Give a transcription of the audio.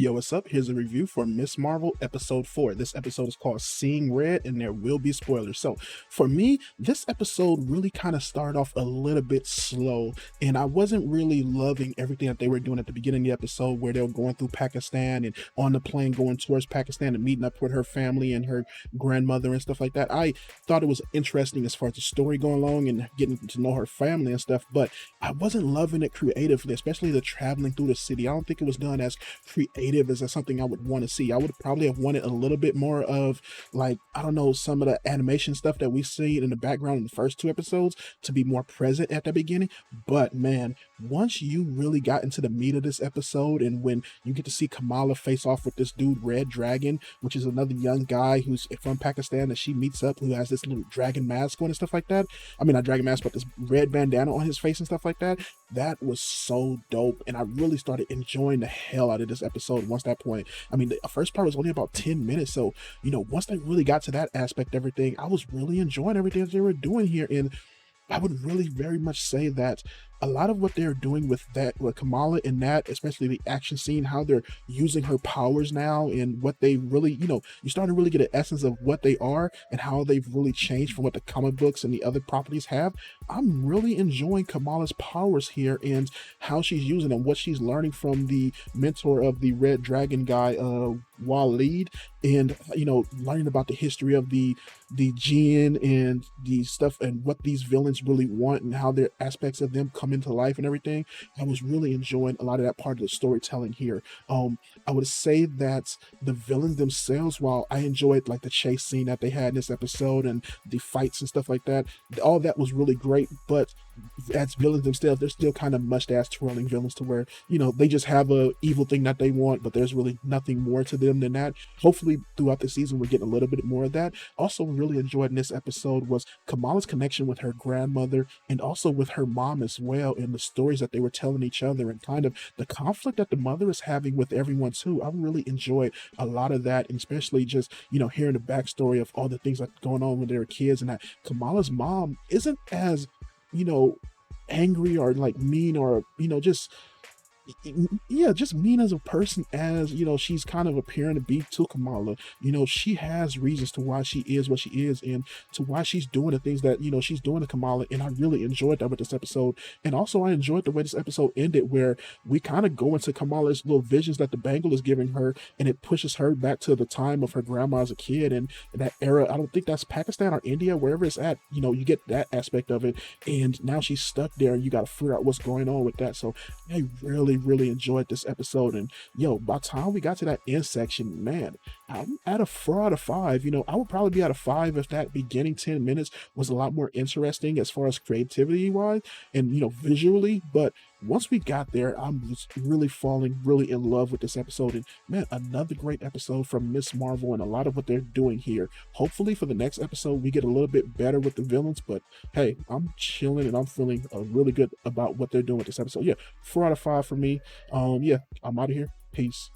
Yo, what's up? Here's a review for Miss Marvel episode 4. This episode is called Seeing Red, and there will be spoilers. So, for me, this episode really kind of started off a little bit slow, and I wasn't really loving everything that they were doing at the beginning of the episode where they were going through Pakistan and on the plane going towards Pakistan and meeting up with her family and her grandmother and stuff like that. I thought it was interesting as far as the story going along and getting to know her family and stuff, but I wasn't loving it creatively, especially the traveling through the city. I don't think it was done as creative as something I would want to see. I would probably have wanted a little bit more of, like, I don't know, some of the animation stuff that we see in the background in the first two episodes to be more present at the beginning. But man, once you really got into the meat of this episode and when you get to see Kamala face off with this dude Red Dragon, which is another young guy who's from Pakistan that she meets up, who has this little dragon mask on and stuff like that. I mean, not dragon mask, but this red bandana on his face and stuff like that. That was so dope, and I really started enjoying the hell out of this episode once that point. I mean, the first part was only about 10 minutes, so, once they really got to that aspect of everything, I was really enjoying everything that they were doing here, and I would really very much say that a lot of what they're doing with Kamala in that, especially the action scene, how they're using her powers now and what they really, you start to really get an essence of what they are and how they've really changed from what the comic books and the other properties have. I'm really enjoying Kamala's powers here and how she's using them, what she's learning from the mentor of the Red Dragon guy, Waleed, and learning about the history of the jinn and the stuff and what these villains really want and how their aspects of them come into life and everything. I was really enjoying a lot of that part of the storytelling here. I would say that the villains themselves, while I enjoyed like the chase scene that they had in this episode and the fights and stuff like that, all that was really great, but as villains themselves, they're still kind of mustache twirling villains to where, they just have a evil thing that they want, but there's really nothing more to them than that. Hopefully throughout the season we're getting a little bit more of that. Also really enjoyed in this episode was Kamala's connection with her grandmother and also with her mom as well, and the stories that they were telling each other and kind of the conflict that the mother is having with everyone too. I really enjoyed a lot of that, and especially just hearing the backstory of all the things that are going on when they were kids, and that Kamala's mom isn't as angry or like mean or just just mean as a person as she's kind of appearing to be to Kamala. She has reasons to why she is what she is and to why she's doing the things that she's doing to Kamala, and I really enjoyed that with this episode. And also I enjoyed the way this episode ended, where we kind of go into Kamala's little visions that the bangle is giving her, and it pushes her back to the time of her grandma as a kid and that era. I don't think that's Pakistan or India, wherever it's at. You get that aspect of it, and now she's stuck there and you got to figure out what's going on with that. So I really enjoyed this episode, and by the time we got to that end section, man, I'm at a 4 out of 5. I would probably be at a 5 if that beginning 10 minutes was a lot more interesting as far as creativity wise and visually. But once we got there, I'm just really falling really in love with this episode, and man, another great episode from Miss Marvel and a lot of what they're doing here. Hopefully for the next episode we get a little bit better with the villains, but hey, I'm chilling and I'm feeling really good about what they're doing with this episode. 4 out of 5 for me. I'm out of here. Peace.